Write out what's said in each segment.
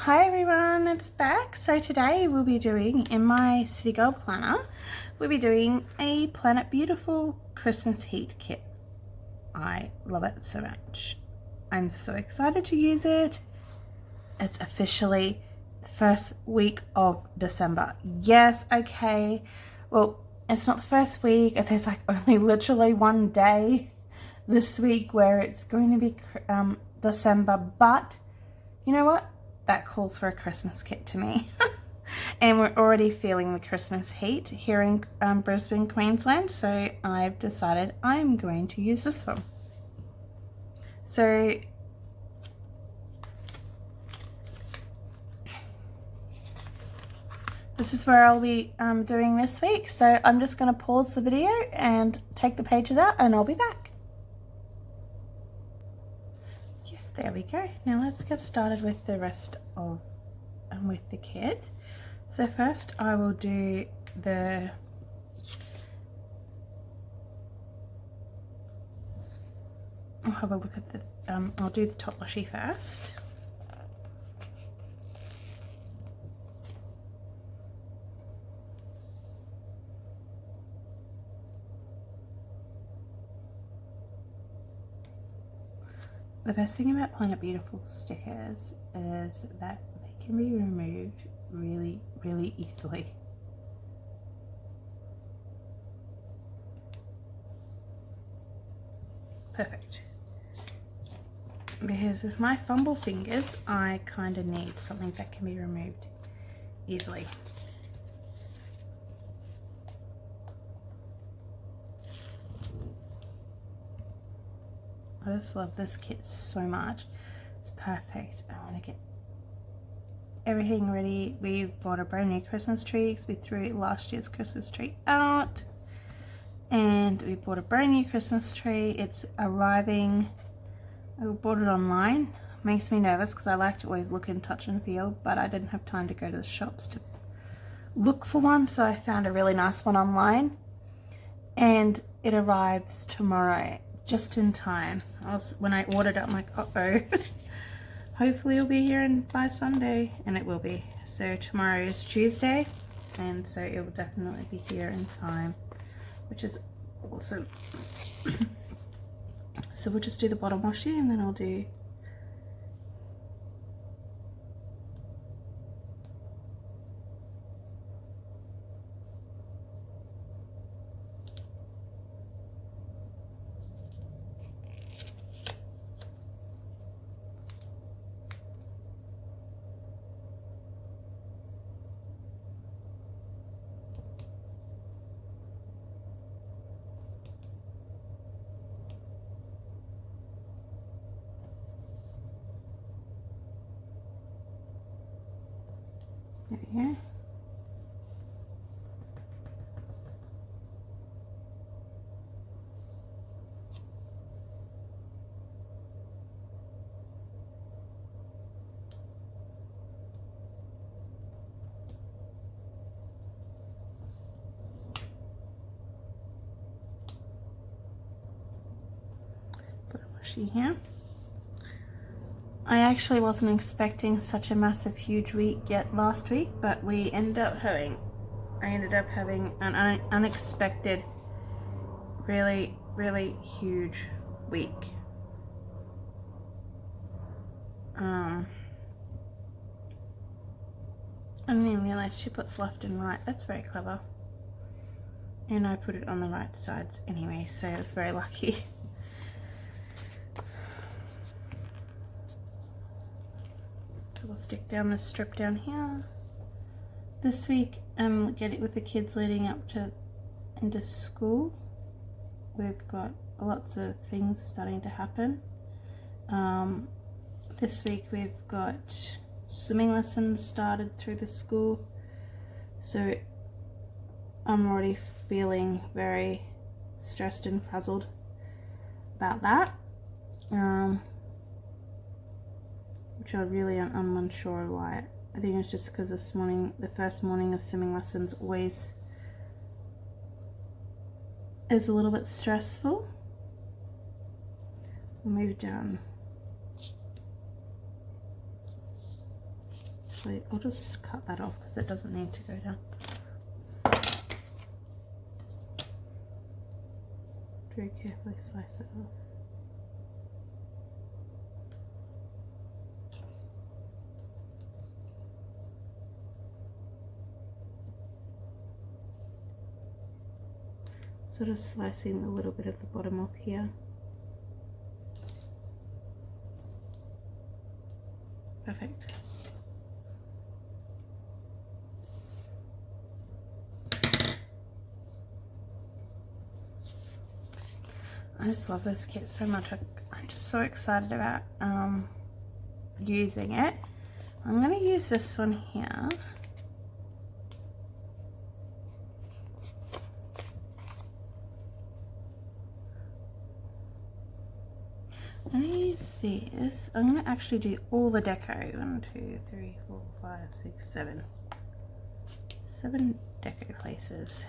Hi everyone, it's back. So today we'll be doing, in my City Girl planner, we'll be doing a Planet Beautiful Christmas heat kit. I love it so much. I'm so excited to use it. It's officially the first week of December. Yes, okay. Well, it's not the first week. There's like only literally one day this week where it's going to be December, but you know what? That calls for a Christmas kit to me. And we're already feeling the Christmas heat here in Brisbane, Queensland, so I've decided I'm going to use this one. So this is where I'll be doing this week. So I'm just going to pause the video and take the pages out and I'll be back. Yes, there we go. Now let's get started with the rest of with the kit. So first I will do I'll have a look at the I'll do the top washi first. The best thing about Planet Beautiful stickers is that they can be removed really, really easily. Perfect. Because with my fumble fingers, I kind of need something that can be removed easily. I just love this kit so much. It's perfect. I want to get everything ready. We bought a brand new Christmas tree because we threw last year's Christmas tree out. And we bought a brand new Christmas tree. It's arriving. I bought it online. Makes me nervous because I like to always look and touch and feel, but I didn't have time to go to the shops to look for one, so I found a really nice one online. And it arrives tomorrow, just in time. When I ordered it, I'm like, uh-oh. Hopefully it'll be here by Sunday, and it will be. So tomorrow is Tuesday, and so it will definitely be here in time, which is awesome. So we'll just do the bottom washi, and then I'll do there we go. Put a washi here. I actually wasn't expecting such a massive, huge week yet last week, but I ended up having an unexpected, really, really huge week. I didn't even realize she puts left and right. That's very clever. And I put it on the right sides anyway, so I was very lucky. We'll stick down this strip down here. This week I'm getting with the kids leading up to into school. We've got lots of things starting to happen. This week we've got swimming lessons started through the school, so I'm already feeling very stressed and frazzled about that. Which I really am unsure why. I think it's just because this morning, the first morning of swimming lessons always is a little bit stressful. We'll move down actually, I'll just cut that off because it doesn't need to go down. Very carefully slice it off. Sort of slicing a little bit of the bottom off here. Perfect. I just love this kit so much. I'm just so excited about using it. I'm going to use this one here. I'm going to use this. I'm going to actually do all the deco. 1, 2, 3, 4, 5, 6, 7. 7 deco places.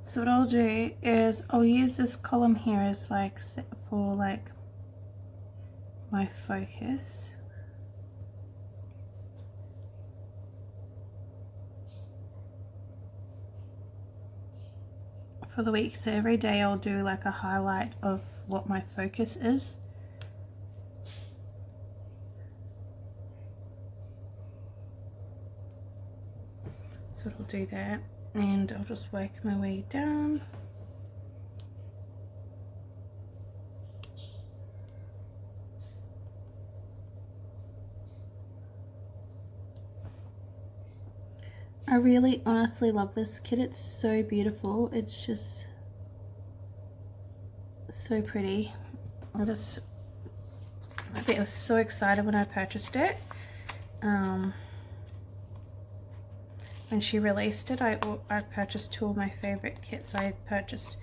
So what I'll do is I'll use this column here as like for like my focus. For the week. So every day I'll do like a highlight of what my focus is. So I'll do that, and I'll just work my way down. I really honestly love this kit. It's so beautiful. It's just so pretty. I was so excited when I purchased it. When she released it, I purchased 2 of my favorite kits. I purchased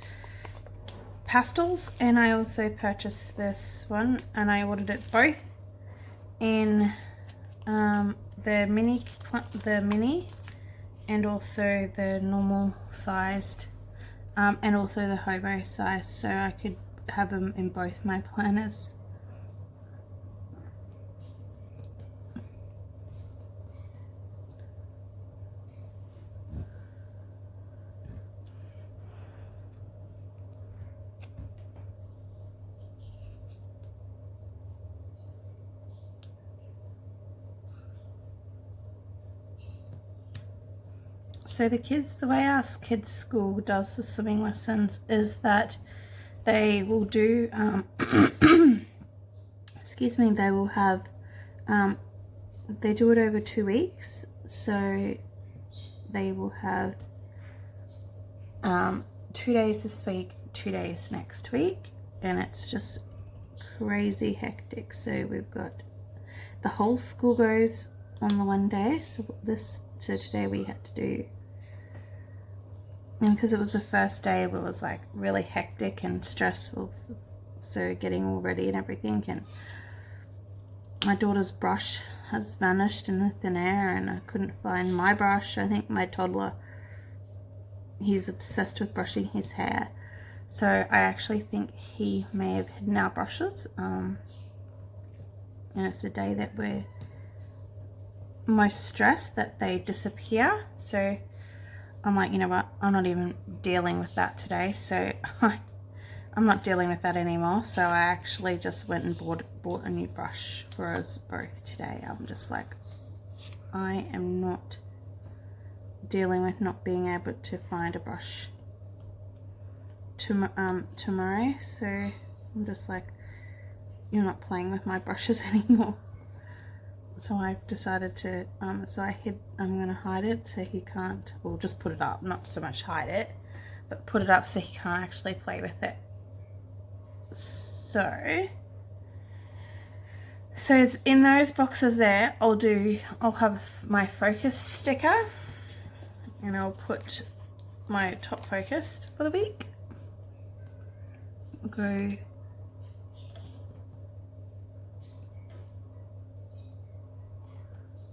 pastels, and I also purchased this one, and I ordered it both in the mini and also the normal sized, and also the hobo size, so I could have them in both my planners. So the way our kids' school does the swimming lessons is that they will do, excuse me, they will have, they do it over 2 weeks. So they will have 2 days this week, 2 days next week, and it's just crazy hectic. So we've got the whole school goes on the one day. So today we had to do, and because it was the first day, it was like really hectic and stressful, so getting all ready and everything. And my daughter's brush has vanished in the thin air, and I couldn't find my brush. I think my toddler, he's obsessed with brushing his hair, so I actually think he may have hidden our brushes, and it's a day that we're most stressed that they disappear. So I'm like, you know what, I'm not even dealing with that today, so I'm not dealing with that anymore. So I actually just went and bought a new brush for us both today. I'm just like, I am not dealing with not being able to find a brush tomorrow. So I'm just like, you're not playing with my brushes anymore. So I've decided to, I'm gonna hide it so he can't, well, just put it up, not so much hide it, but put it up so he can't actually play with it. So in those boxes there, I'll have my focus sticker, and I'll put my top focused for the week. I'll go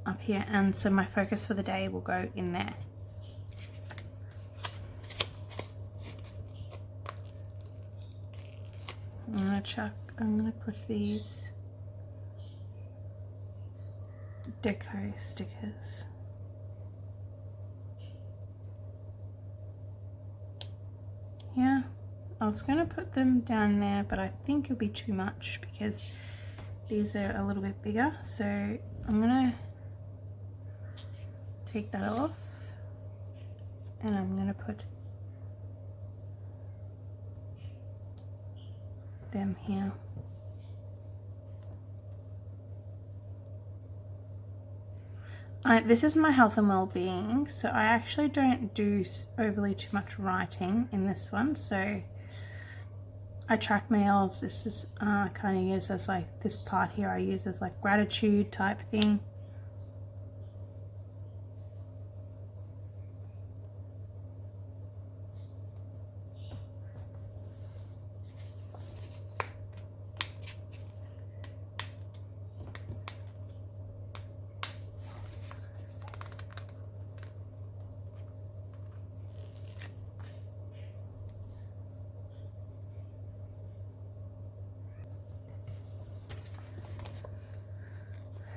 up here, and so my focus for the day will go in there. I'm gonna put these deco stickers. Yeah, I was gonna put them down there, but I think it'll be too much because these are a little bit bigger. So I'm gonna take that off and I'm gonna put them here. This is my health and well-being, so I actually don't do overly too much writing in this one. So I track mails. This is kind of used as like, this part here I use as like gratitude type thing.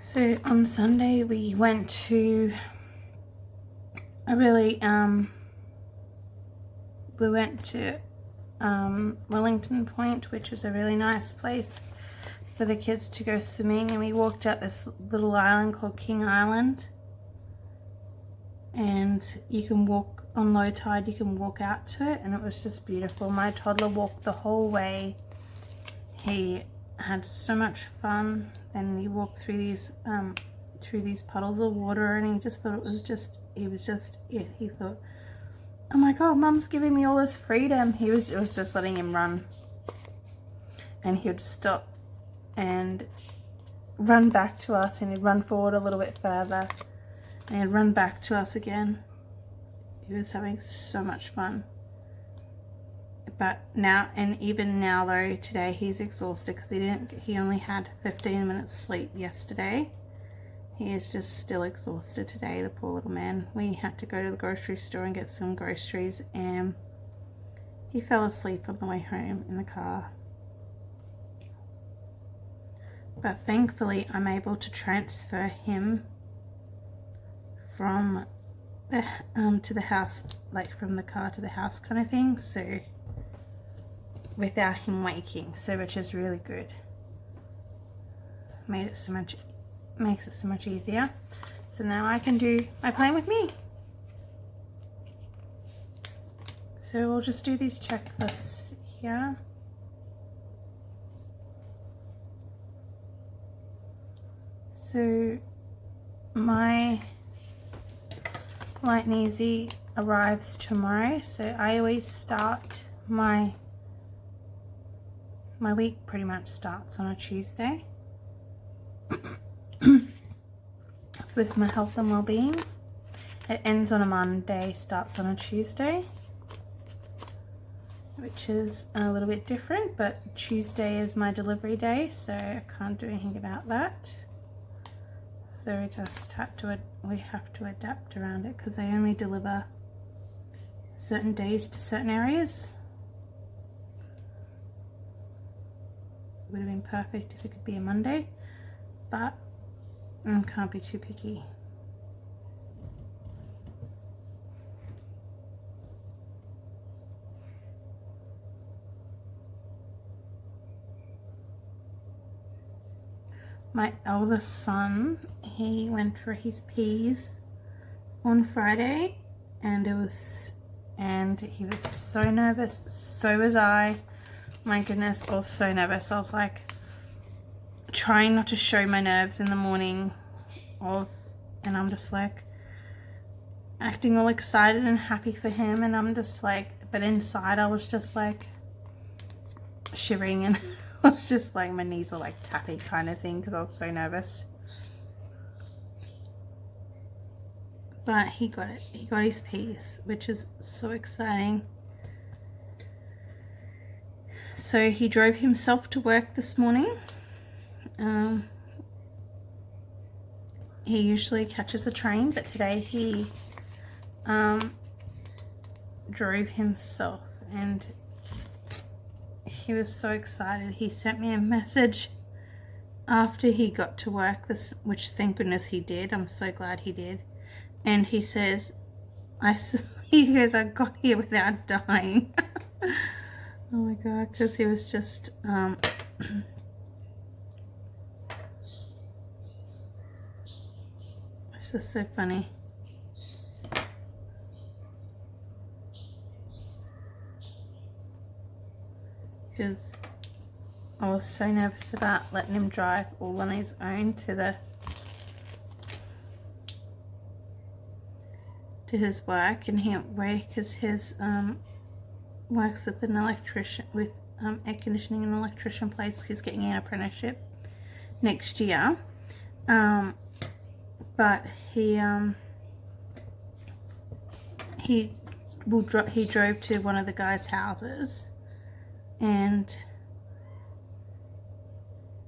So on Sunday we went to a really we went to Wellington Point, which is a really nice place for the kids to go swimming, and we walked up this little island called King Island, and you can walk on low tide, you can walk out to it, and it was just beautiful. My toddler walked the whole way. He had so much fun. Then we walked through these puddles of water, and he just thought it was just it. He thought, oh my god, mum's giving me all this freedom. It was just letting him run, and he would stop and run back to us, and he'd run forward a little bit further and he'd run back to us again. He was having so much fun. But now, and even now though, today he's exhausted because he only had 15 minutes sleep yesterday. He is just still exhausted today, the poor little man. We had to go to the grocery store and get some groceries, and he fell asleep on the way home in the car. But thankfully I'm able to transfer him from the to the house, like from the car to the house kind of thing, so without him waking, so which is really good. Makes it so much easier. So now I can do my playing with me. So we'll just do these checklists here. So my Light and Easy arrives tomorrow, so I always start my week pretty much starts on a Tuesday with my health and well-being. It ends on a Monday, starts on a Tuesday, which is a little bit different, but Tuesday is my delivery day, so I can't do anything about that. So we have to adapt around it because they only deliver certain days to certain areas. Would have been perfect if it could be a Monday, but can't be too picky. My eldest son, he went for his P's on Friday, and he was so nervous. So was I. My goodness, I was so nervous. I was like trying not to show my nerves in the morning, and I'm just like acting all excited and happy for him, and I'm just like, but inside I was just like shivering, and I was just like, my knees were like tapping kind of thing because I was so nervous. But he got it. He got his P's, which is so exciting. So he drove himself to work this morning. He usually catches a train, but today he drove himself, and he was so excited. He sent me a message after he got to work, which thank goodness he did. I'm so glad he did. And he says, he goes, I got here without dying. Oh my God, because he was just, it's just so funny. Because I was so nervous about letting him drive all on his own to his work, and he because his works with an electrician, with air conditioning and electrician place. He's getting an apprenticeship next year, but he drove to one of the guys' houses and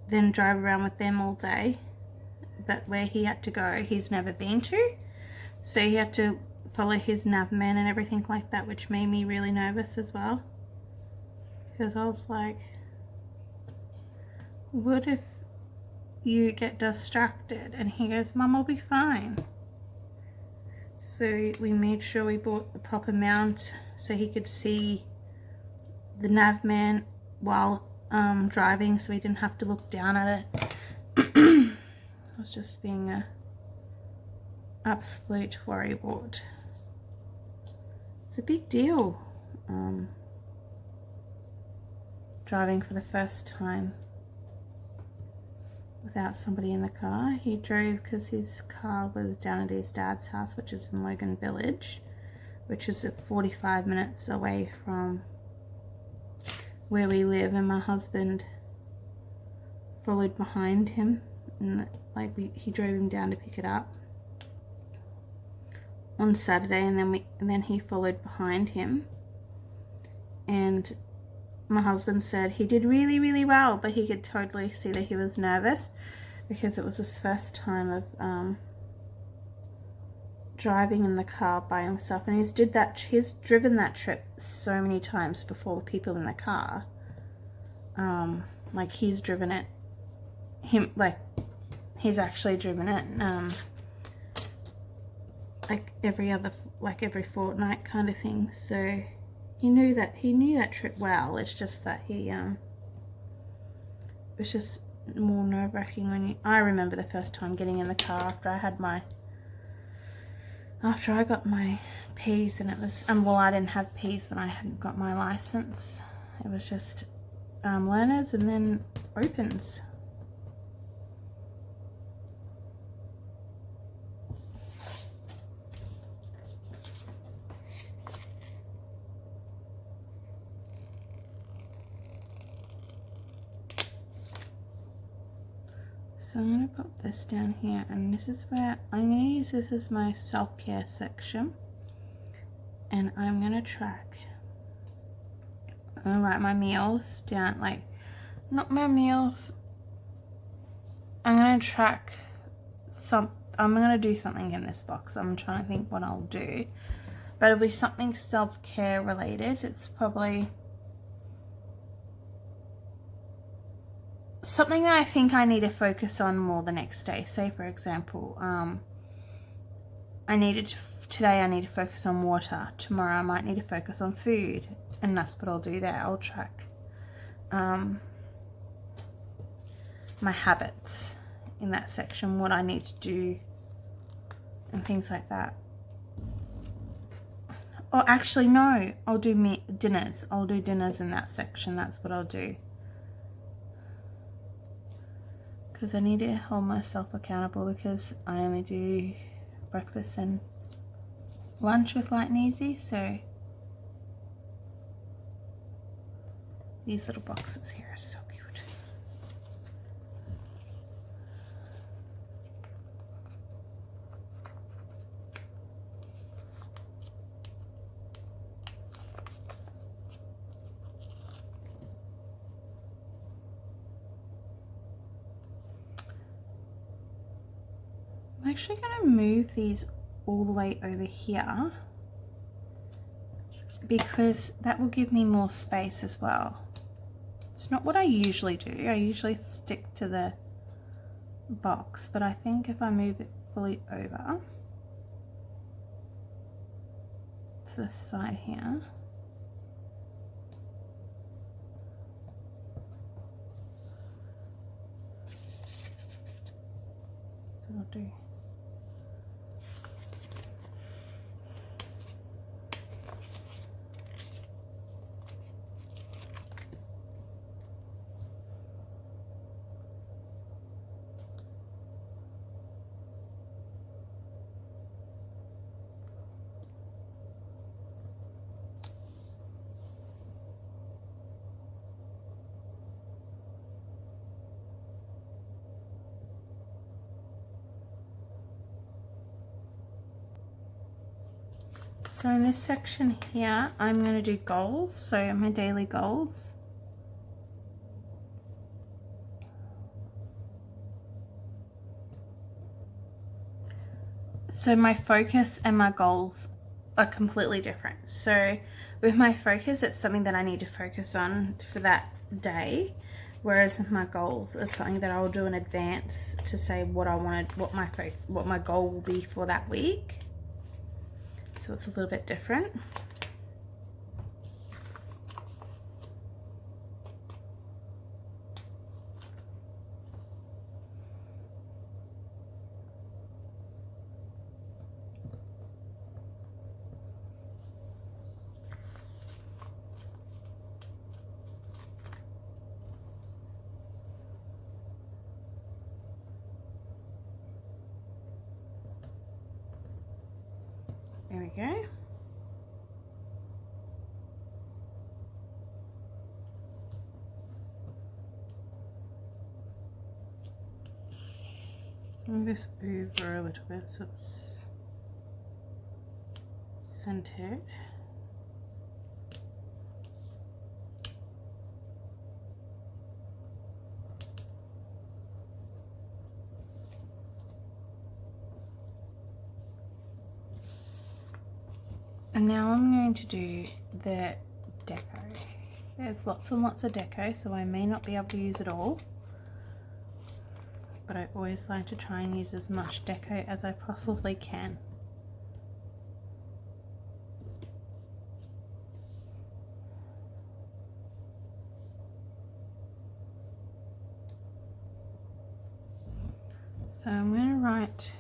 then drive around with them all day, but where he had to go he's never been to, so he had to follow his navman and everything like that, which made me really nervous as well, because I was like, what if you get distracted? And he goes, Mum, I'll be fine. So we made sure we bought the proper mount so he could see the navman while driving, so he didn't have to look down at it. I was just being a absolute worrywart. It's a big deal, driving for the first time without somebody in the car. He drove because his car was down at his dad's house, which is in Logan Village, which is 45 minutes away from where we live, and my husband followed behind him, and he drove him down to pick it up on Saturday, and then he followed behind him, and my husband said he did really, really well, but he could totally see that he was nervous because it was his first time of driving in the car by himself, and he's driven that trip so many times before with people in the car. Like he's driven it, he's actually driven it every fortnight kind of thing. So he knew that trip well. It's just that he it's just more nerve-wracking when I remember the first time getting in the car after I got my P's, and it was well, I didn't have P's when I hadn't got my license. It was just learners and then opens. So I'm going to put this down here, and this is where I'm going to use this as my self-care section, and I'm going to track. I'm going to write my meals down, not my meals. I'm going to track I'm going to do something in this box. I'm trying to think what I'll do, but it'll be something self-care related. It's probably something that I think I need to focus on more the next day. Say for example, today I need to focus on water. Tomorrow I might need to focus on food, and that's what I'll do there. I'll track my habits in that section, what I need to do and things like that. Or actually no, I'll do dinners. I'll do dinners in that section. That's what I'll do. Because I need to hold myself accountable, because I only do breakfast and lunch with Light and Easy. So these little boxes here are so cute. I'm actually going to move these all the way over here, because that will give me more space as well. It's not what I usually do. I usually stick to the box, but I think if I move it fully over to the side here, so I'll do so in this section here, I'm going to do goals, so my daily goals. So my focus and my goals are completely different. So with my focus, it's something that I need to focus on for that day, whereas my goals are something that I'll do in advance to say what I wanted, what my goal will be for that week. So it's a little bit different. There we go. Move this over a little bit so it's centered. And now I'm going to do the deco. There's lots and lots of deco, so I may not be able to use it all, but I always like to try and use as much deco as I possibly can. So I'm going to write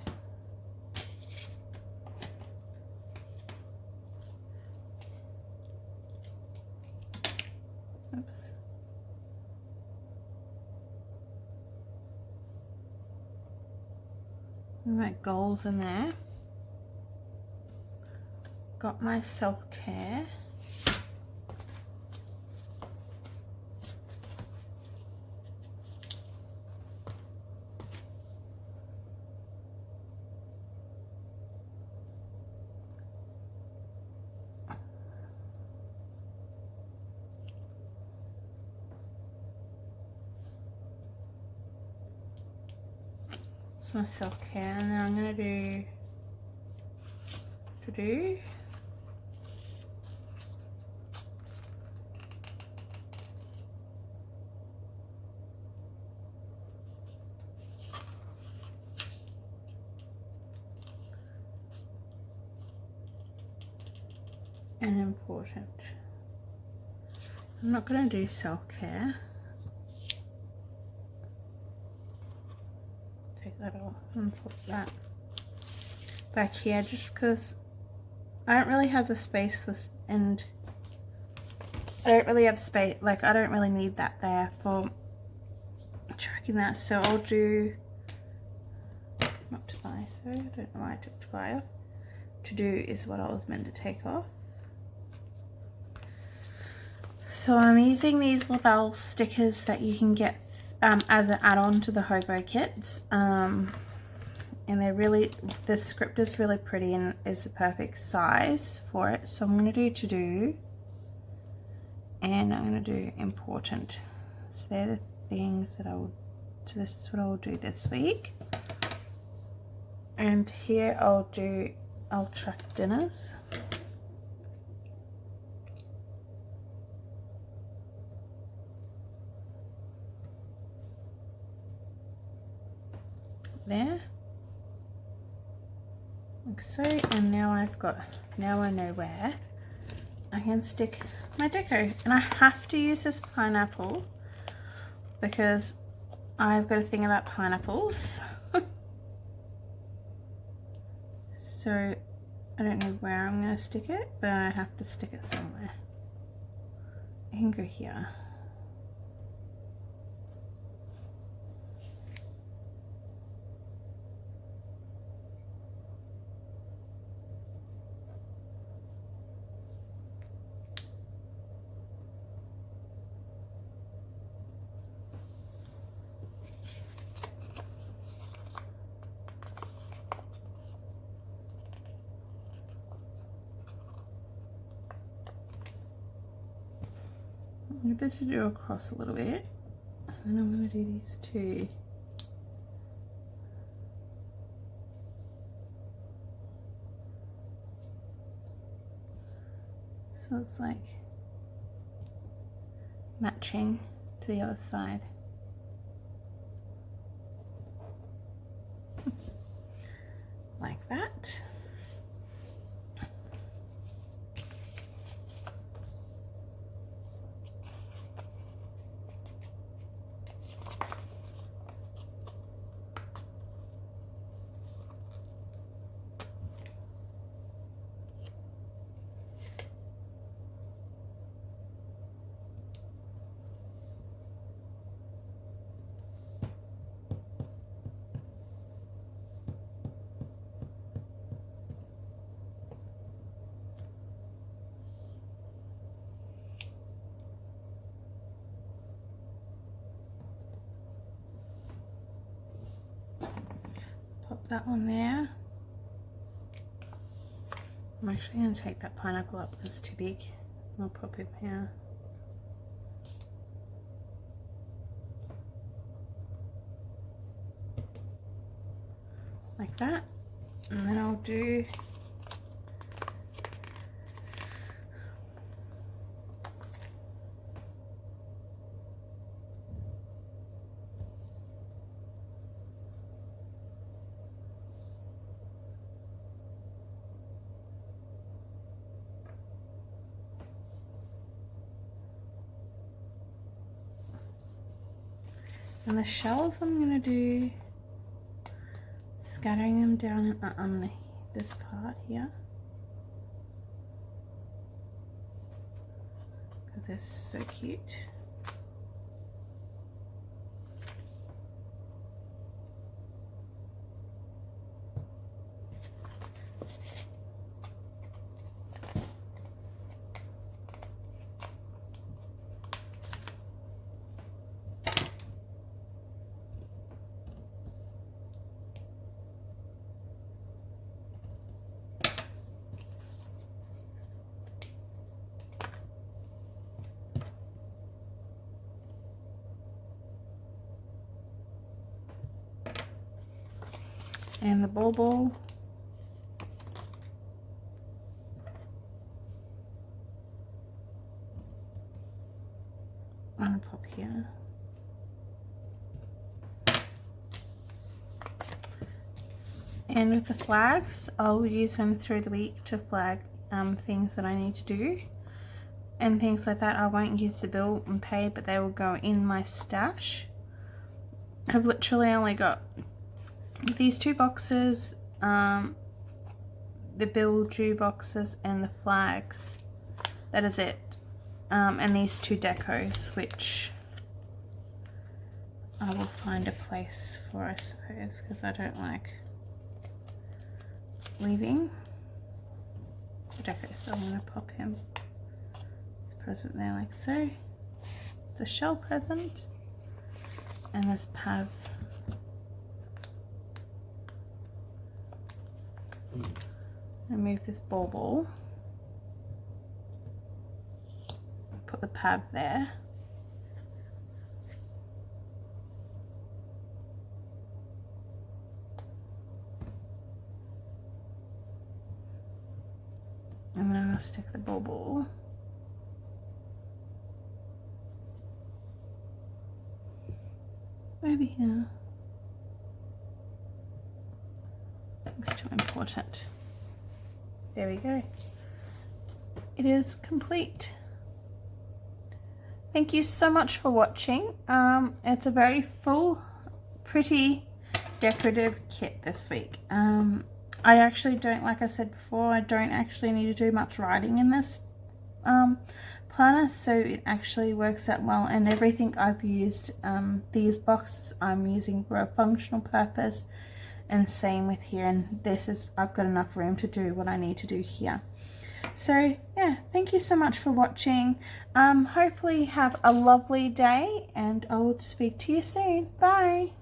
oops. Write goals in there. Got my self-care. My self-care, and then I'm going to do to-do. And important. I'm not going to do self-care. That off and put that back here just because I don't really have the space for, and I don't really have space, like I don't really need that there for tracking that, so I'll do not to buy, so I don't know why I took to buy off. To do is what I was meant to take off. So I'm using these lapel stickers that you can get as an add-on to the hobo kits, and they're really, the script is really pretty and is the perfect size for it. So I'm going to do to-do, and I'm going to do important. So they're the things that I will, so this is what I will do this week. And here I'll track dinners. there, like so. And now I know where I can stick my deco. And I have to use this pineapple because I've got a thing about pineapples. So I don't know where I'm going to stick it, but I have to stick it somewhere. I can go here. I'm going to do across a little bit, and I'm going to do these two. So it's like matching to the other side. Like that. Pop that one there. I'm actually going to take that pineapple up because it's too big. I'll pop it here. Like that. And then I'll do and the shells I'm going to do scattering them down on this part here because they're so cute. And the ball I'm gonna pop here. And with the flags, I'll use them through the week to flag things that I need to do and things like that. I won't use the bill and pay, but they will go in my stash. I've literally only got these two boxes, the bill due boxes and the flags. That is it. And these two decos, which I will find a place for, I suppose, because I don't like leaving the deco. So I'm going to pop him this present there like so. It's a shell present, and this Pav. I move this ball. Put the Pav there. And then I'll stick the ball over here. Nothing's too important. There we go. It is complete. Thank you so much for watching. It's a very full, pretty, decorative kit this week. I actually don't, like I said before, I don't actually need to do much writing in this planner, so it actually works out well, and everything I've used, these boxes I'm using for a functional purpose, and same with here, and this is, I've got enough room to do what I need to do here. So yeah, thank you so much for watching. Hopefully have a lovely day, and I'll speak to you soon. Bye.